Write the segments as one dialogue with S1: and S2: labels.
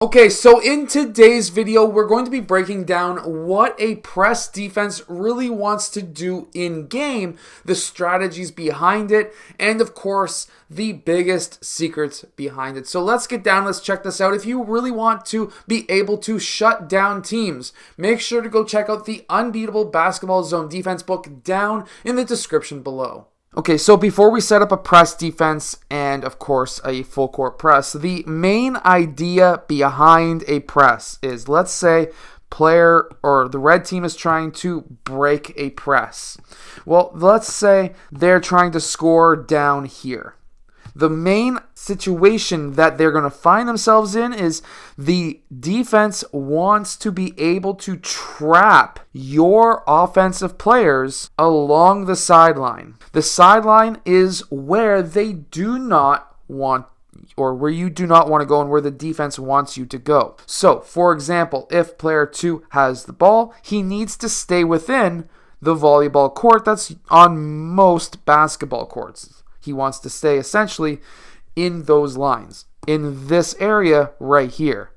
S1: Okay, so in today's video, we're going to be breaking down what a press defense really wants to do in game, the strategies behind it, and of course, the biggest secrets behind it. So let's get down, let's check this out. If you really want to be able to shut down teams, make sure to go check out the Unbeatable Basketball Zone Defense book down in the description below. Okay, so before we set up a press defense and, of course, a full court press, the main idea behind a press is, let's say, player or the red team is trying to break a press. Well, let's say they're trying to score down here. The main situation that they're going to find themselves in is the defense wants to be able to trap your offensive players along the sideline. The sideline is where they do not want, or where you do not want to go and where the defense wants you to go. So, for example, if player 2 has the ball, he needs to stay within the volleyball court. That's on most basketball courts. He wants to stay essentially in those lines, in this area right here.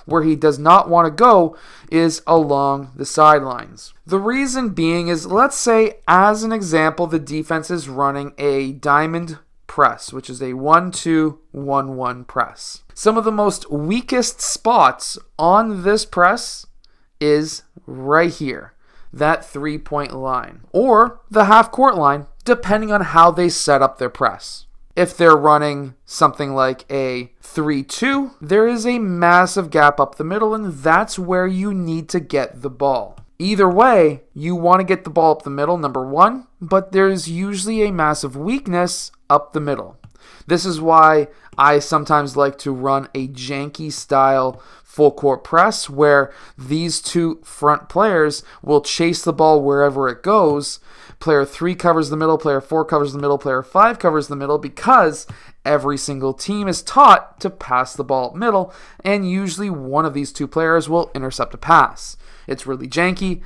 S1: Where he does not want to go is along the sidelines. The reason being is, let's say, as an example, the defense is running a diamond press, which is a 1-2-1-1 press. Some of the most weakest spots on this press is right here, that 3-point line, or the half-court line, depending on how they set up their press. If they're running something like a 3-2, there is a massive gap up the middle, and that's where you need to get the ball. Either way, you want to get the ball up the middle, number one, but there's usually a massive weakness up the middle. This is why I sometimes like to run a janky style full court press where these two front players will chase the ball wherever it goes. Player 3 covers the middle, player 4 covers the middle, player 5 covers the middle, because every single team is taught to pass the ball up middle, and usually one of these two players will intercept a pass. It's really janky.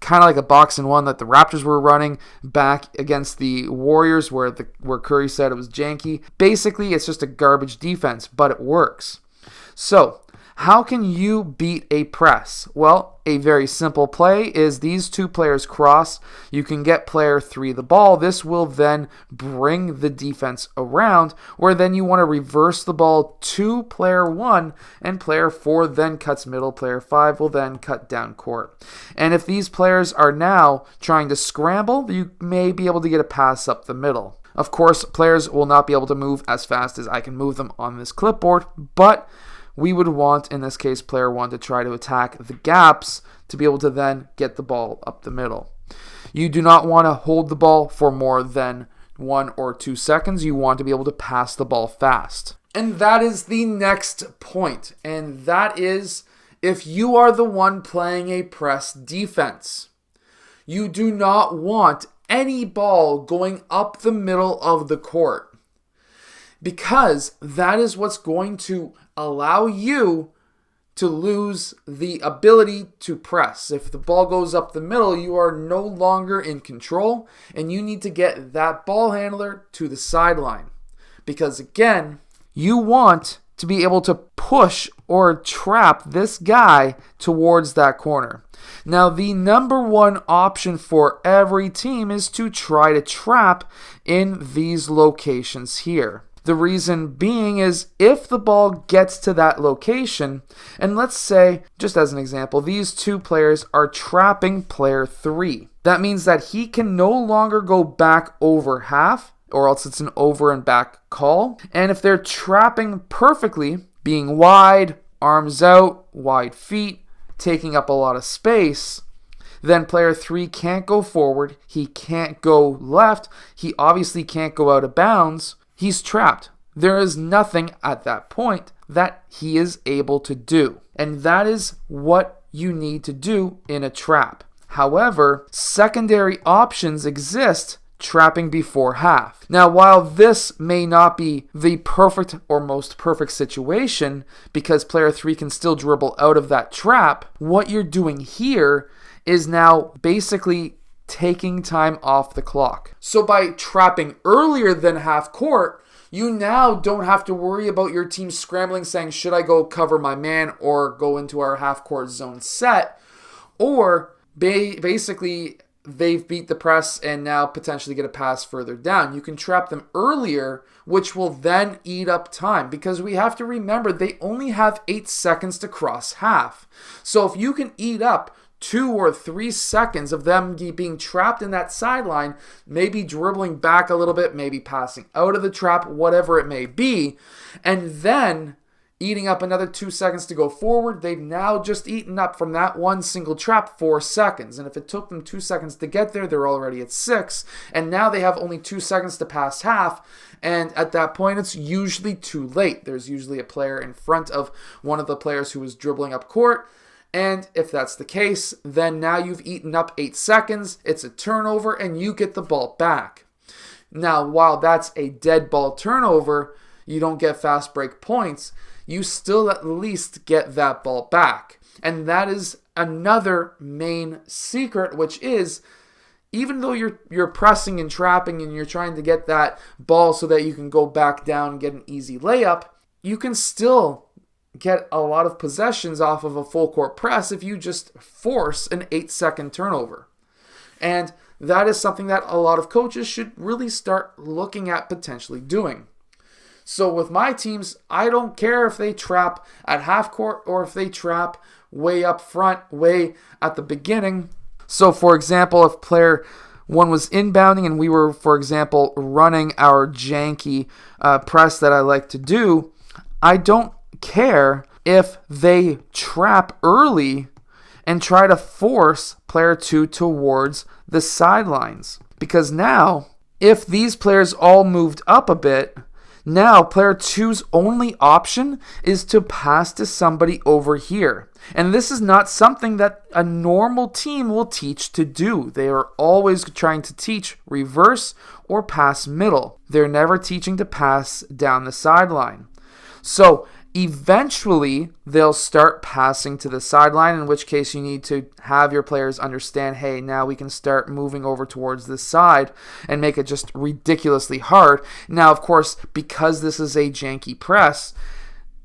S1: Kind of like a box and one that the Raptors were running back against the Warriors where Curry said it was janky. Basically, it's just a garbage defense, but it works. So, how can you beat a press? Well, a very simple play is these two players cross. You can get player 3 the ball. This will then bring the defense around, where then you want to reverse the ball to player 1, and player 4 then cuts middle. Player 5 will then cut down court. And if these players are now trying to scramble, you may be able to get a pass up the middle. Of course, players will not be able to move as fast as I can move them on this clipboard, but we would want, in this case, player 1 to try to attack the gaps to be able to then get the ball up the middle. You do not want to hold the ball for more than 1 or 2 seconds. You want to be able to pass the ball fast. And that is the next point. And that is, if you are the one playing a press defense, you do not want any ball going up the middle of the court, because that is what's going to allow you to lose the ability to press. If the ball goes up the middle, you are no longer in control, and you need to get that ball handler to the sideline. Because again, you want to be able to push or trap this guy towards that corner. Now, the number one option for every team is to try to trap in these locations here. The reason being is, if the ball gets to that location, and let's say, just as an example, these two players are trapping player 3. That means that he can no longer go back over half, or else it's an over and back call. And if they're trapping perfectly, being wide, arms out, wide feet, taking up a lot of space, then player 3 can't go forward, he can't go left, he obviously can't go out of bounds. He's trapped. There is nothing at that point that he is able to do. And that is what you need to do in a trap. However, secondary options exist trapping before half. Now, while this may not be the perfect or most perfect situation, because player 3 can still dribble out of that trap, what you're doing here is now basically taking time off the clock. So by trapping earlier than half court, you now don't have to worry about your team scrambling saying, should I go cover my man or go into our half-court zone set? Or basically they've beat the press and now potentially get a pass further down. You can trap them earlier, which will then eat up time, because we have to remember they only have 8 seconds to cross half. So if you can eat up 2 or 3 seconds of them being trapped in that sideline, maybe dribbling back a little bit, maybe passing out of the trap, whatever it may be, and then eating up another 2 seconds to go forward, they've now just eaten up from that one single trap 4 seconds. And if it took them 2 seconds to get there, they're already at 6. And now they have only 2 seconds to pass half. And at that point, it's usually too late. There's usually a player in front of one of the players who is dribbling up court. And if that's the case, then now you've eaten up 8 seconds, it's a turnover, and you get the ball back. Now, while that's a dead ball turnover, you don't get fast break points, you still at least get that ball back. And that is another main secret, which is, even though you're pressing and trapping and you're trying to get that ball so that you can go back down and get an easy layup, you can still get a lot of possessions off of a full court press if you just force an 8-second turnover. And that is something that a lot of coaches should really start looking at potentially doing. So with my teams, I don't care if they trap at half court or if they trap way up front, way at the beginning. So for example, if player 1 was inbounding and we were, for example, running our janky press that I like to do, I don't care if they trap early and try to force player 2 towards the sidelines. Because now, if these players all moved up a bit, now player 2's only option is to pass to somebody over here. And this is not something that a normal team will teach to do. They are always trying to teach reverse or pass middle. They're never teaching to pass down the sideline. So eventually, they'll start passing to the sideline, in which case you need to have your players understand, hey, now we can start moving over towards this side and make it just ridiculously hard. Now, of course, because this is a janky press,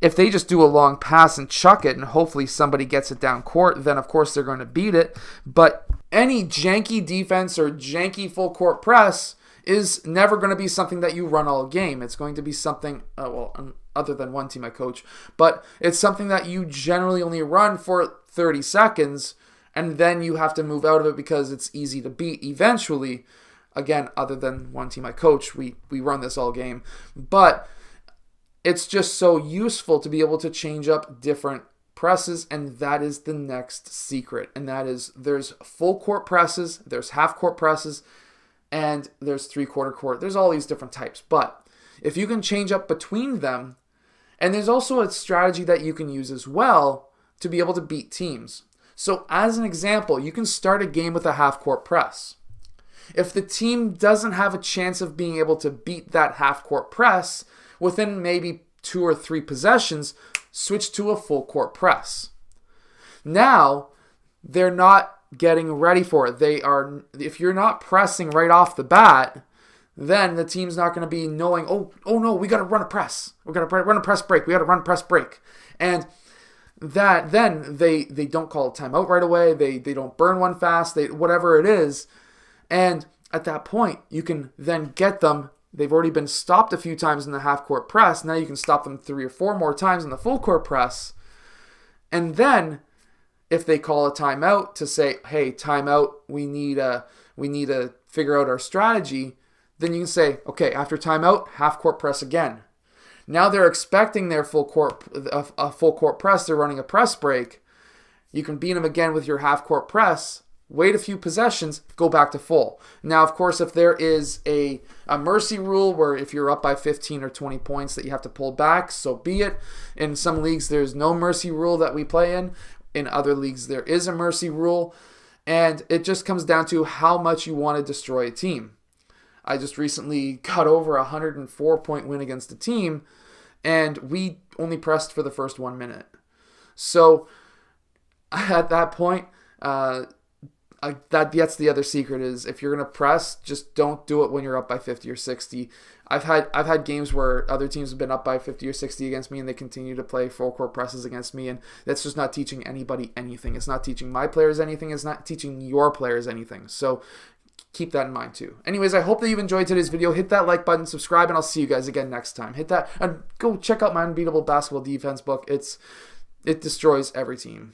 S1: if they just do a long pass and chuck it and hopefully somebody gets it down court, then of course they're going to beat it. But any janky defense or janky full court press is never going to be something that you run all game. It's going to be something, other than one team I coach, but it's something that you generally only run for 30 seconds, and then you have to move out of it because it's easy to beat eventually. Again, other than one team I coach, we run this all game. But it's just so useful to be able to change up different presses, and that is the next secret. And that is, there's full court presses, there's half court presses, and there's 3/4 court. There's all these different types. But if you can change up between them, and there's also a strategy that you can use as well to be able to beat teams. So as an example, you can start a game with a half-court press. If the team doesn't have a chance of being able to beat that half-court press within maybe 2 or 3 possessions, switch to a full-court press. Now, they're not getting ready for it. If you're not pressing right off the bat, then the team's not going to be knowing, oh no, we got to run a press. We got to run a press break. We got to run a press break. And that then they don't call a timeout right away. They don't burn one fast. Whatever it is. And at that point, you can then get them. They've already been stopped a few times in the half-court press. Now you can stop them 3 or 4 more times in the full-court press. And then if they call a timeout to say, hey, timeout, we need to figure out our strategy, then you can say, okay, after timeout, half-court press again. Now they're expecting their full court press. They're running a press break. You can beat them again with your half-court press. Wait a few possessions, go back to full. Now, of course, if there is a mercy rule where if you're up by 15 or 20 points that you have to pull back, so be it. In some leagues, there's no mercy rule that we play in. In other leagues, there is a mercy rule. And it just comes down to how much you want to destroy a team. I just recently got over a 104-point win against a team, and we only pressed for the first 1 minute. So at that point, That's the other secret is if you're gonna press, just don't do it when you're up by 50 or 60. I've had games where other teams have been up by 50 or 60 against me and they continue to play full court presses against me, and that's just not teaching anybody anything. It's not teaching my players anything. It's not teaching your players anything. So keep that in mind too. Anyways, I hope that you've enjoyed today's video. Hit that like button, subscribe, and I'll see you guys again next time. Hit that and go check out my Unbeatable Basketball Defense book. It destroys every team.